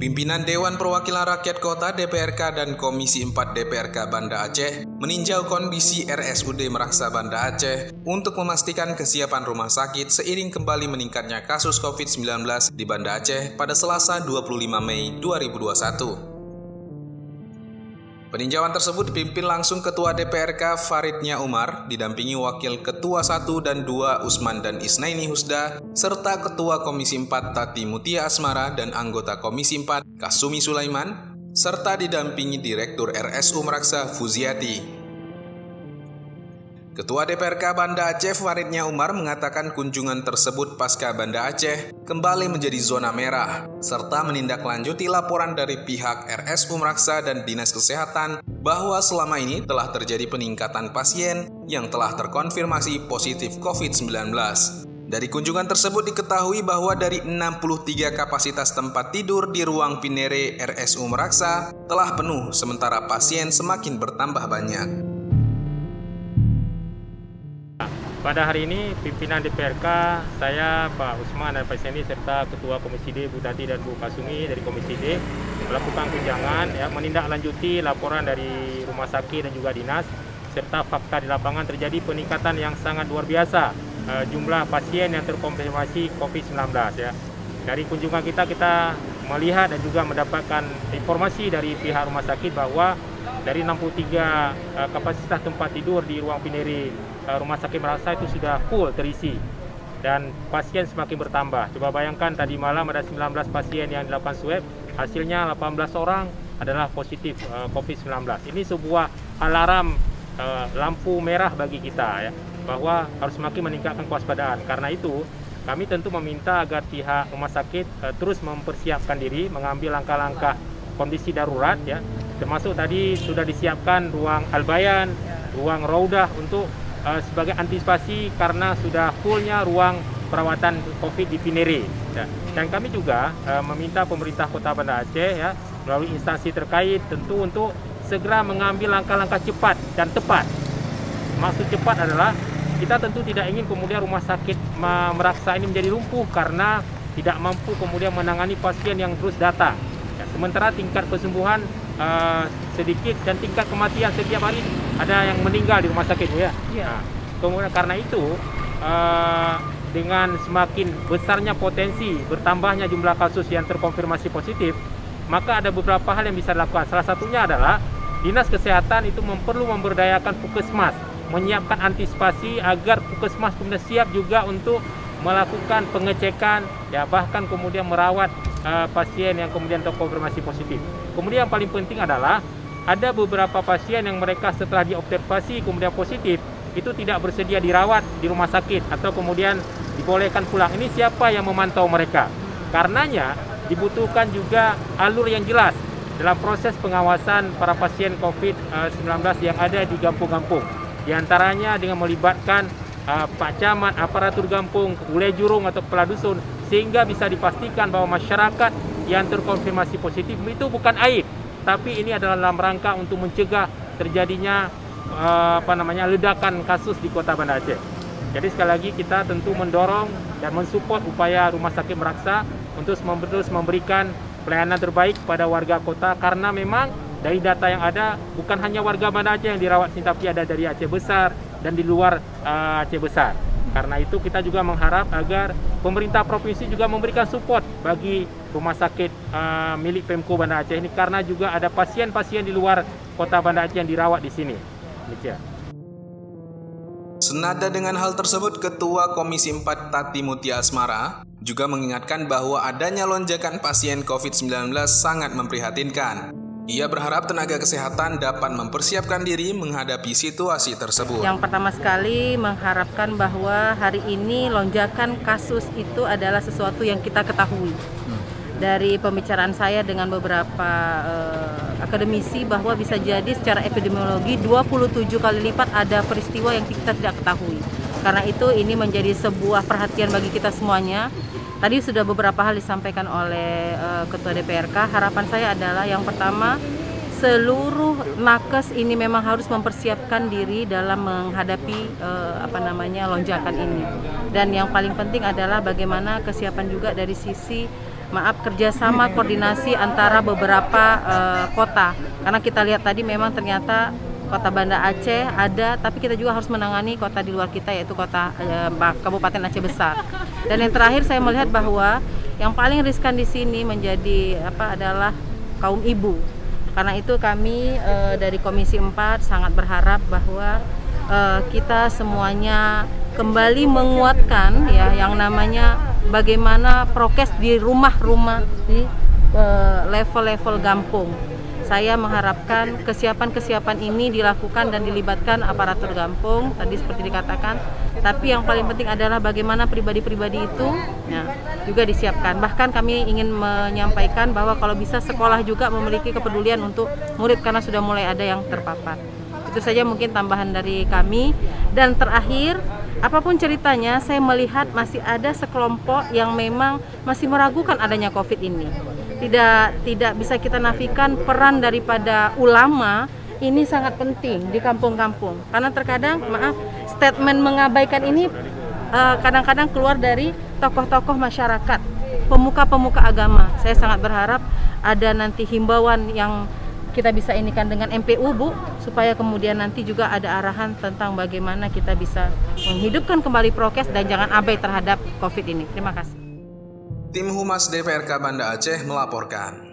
Pimpinan Dewan Perwakilan Rakyat Kota DPRK dan Komisi 4 DPRK Banda Aceh meninjau kondisi RSUD Meraksa Banda Aceh untuk memastikan kesiapan rumah sakit seiring kembali meningkatnya kasus COVID-19 di Banda Aceh pada Selasa 25 Mei 2021. Peninjauan tersebut dipimpin langsung Ketua DPRK Faridnya Umar, didampingi Wakil Ketua 1 dan 2 Usman dan Isnaini Husda, serta Ketua Komisi 4 Tati Mutia Asmara dan anggota Komisi 4 Kasumi Sulaiman, serta didampingi Direktur RSU Meraksa Fuziati. Ketua DPRK Banda Aceh Faridnya Umar mengatakan kunjungan tersebut pasca Banda Aceh kembali menjadi zona merah, serta menindaklanjuti laporan dari pihak RSU Meraksa dan Dinas Kesehatan bahwa selama ini telah terjadi peningkatan pasien yang telah terkonfirmasi positif COVID-19. Dari kunjungan tersebut diketahui bahwa dari 63 kapasitas tempat tidur di ruang Pinere RSU Meraksa telah penuh, sementara pasien semakin bertambah banyak. Pada hari ini, pimpinan DPRK, saya, Pak Usman dan Pak Isnaini, serta Ketua Komisi D, Bu Tati dan Bu Kasumi dari Komisi D, melakukan kunjungan, menindaklanjuti laporan dari rumah sakit dan juga dinas, serta fakta di lapangan terjadi peningkatan yang sangat luar biasa jumlah pasien yang terkonfirmasi COVID-19. Dari kunjungan kita melihat dan juga mendapatkan informasi dari pihak rumah sakit bahwa dari 63 kapasitas tempat tidur di ruang Pinere Rumah Sakit Meraksa itu sudah full terisi dan pasien semakin bertambah. Coba bayangkan tadi malam ada 19 pasien yang dilakukan swab, hasilnya 18 orang adalah positif COVID-19. Ini sebuah alarm lampu merah bagi kita, bahwa harus semakin meningkatkan kewaspadaan. Karena itu kami tentu meminta agar pihak rumah sakit terus mempersiapkan diri, mengambil langkah-langkah kondisi darurat, termasuk tadi sudah disiapkan ruang Al-Bayan, ruang Raudah untuk sebagai antisipasi karena sudah fullnya ruang perawatan COVID di Pinere. Dan kami juga meminta pemerintah Kota Banda Aceh melalui instansi terkait tentu untuk segera mengambil langkah-langkah cepat dan tepat. Maksud cepat adalah kita tentu tidak ingin kemudian rumah sakit Meraksa ini menjadi lumpuh karena tidak mampu kemudian menangani pasien yang terus datang. Sementara tingkat kesembuhan sedikit dan tingkat kematian setiap hari ada yang meninggal di rumah sakit, kemudian karena itu dengan semakin besarnya potensi bertambahnya jumlah kasus yang terkonfirmasi positif, maka ada beberapa hal yang bisa dilakukan. Salah satunya adalah Dinas Kesehatan itu perlu memberdayakan Puskesmas, menyiapkan antisipasi agar Puskesmas kemudian siap juga untuk melakukan pengecekan, bahkan kemudian merawat pasien yang kemudian terkonfirmasi positif. Kemudian yang paling penting adalah ada beberapa pasien yang mereka setelah diobservasi kemudian positif itu tidak bersedia dirawat di rumah sakit atau kemudian dibolehkan pulang. Ini siapa yang memantau mereka? Karenanya dibutuhkan juga alur yang jelas dalam proses pengawasan para pasien COVID-19 yang ada di kampung-kampung. Di antaranya dengan melibatkan Pak Camat, aparatur kampung, Ulai Jurung atau kepala dusun, sehingga bisa dipastikan bahwa masyarakat yang terkonfirmasi positif itu bukan aib, tapi ini adalah dalam rangka untuk mencegah terjadinya ledakan kasus di Kota Banda Aceh. Jadi sekali lagi kita tentu mendorong dan mensupport upaya Rumah Sakit Meraksa untuk terus memberikan pelayanan terbaik pada warga kota, karena memang dari data yang ada bukan hanya warga Banda Aceh yang dirawat sini, tapi ada dari Aceh Besar dan di luar Aceh Besar. Karena itu kita juga mengharap agar pemerintah provinsi juga memberikan support bagi rumah sakit milik Pemko Banda Aceh ini, karena juga ada pasien-pasien di luar Kota Banda Aceh yang dirawat di sini. Demikian. Senada dengan hal tersebut, Ketua Komisi 4 Tati Mutia Asmara juga mengingatkan bahwa adanya lonjakan pasien COVID-19 sangat memprihatinkan. Ia berharap tenaga kesehatan dapat mempersiapkan diri menghadapi situasi tersebut. Yang pertama sekali mengharapkan bahwa hari ini lonjakan kasus itu adalah sesuatu yang kita ketahui. Dari pembicaraan saya dengan beberapa akademisi bahwa bisa jadi secara epidemiologi 27 kali lipat ada peristiwa yang kita tidak ketahui. Karena itu ini menjadi sebuah perhatian bagi kita semuanya. Tadi sudah beberapa hal disampaikan oleh Ketua DPRK. Harapan saya adalah yang pertama, seluruh nakes ini memang harus mempersiapkan diri dalam menghadapi lonjakan ini. Dan yang paling penting adalah bagaimana kesiapan juga dari sisi kerjasama koordinasi antara beberapa kota. Karena kita lihat tadi memang ternyata Kota Banda Aceh ada, tapi kita juga harus menangani kota di luar kita, yaitu kota Kabupaten Aceh Besar. Dan yang terakhir saya melihat bahwa yang paling riskan di sini adalah kaum ibu. Karena itu kami dari Komisi 4 sangat berharap bahwa kita semuanya kembali menguatkan ya yang namanya bagaimana prokes di rumah-rumah di level-level kampung. Saya mengharapkan kesiapan-kesiapan ini dilakukan dan dilibatkan aparatur kampung, tadi seperti dikatakan. Tapi yang paling penting adalah bagaimana pribadi-pribadi itu juga disiapkan. Bahkan kami ingin menyampaikan bahwa kalau bisa sekolah juga memiliki kepedulian untuk murid karena sudah mulai ada yang terpapar. Itu saja mungkin tambahan dari kami. Dan terakhir, apapun ceritanya, saya melihat masih ada sekelompok yang memang masih meragukan adanya COVID ini. Tidak bisa kita nafikan peran daripada ulama ini sangat penting di kampung-kampung. Karena terkadang, statement mengabaikan ini kadang-kadang keluar dari tokoh-tokoh masyarakat, pemuka-pemuka agama. Saya sangat berharap ada nanti himbauan yang kita bisa inikan dengan MPU, Bu, supaya kemudian nanti juga ada arahan tentang bagaimana kita bisa menghidupkan kembali prokes dan jangan abai terhadap COVID ini. Terima kasih. Tim Humas DPRK Banda Aceh melaporkan.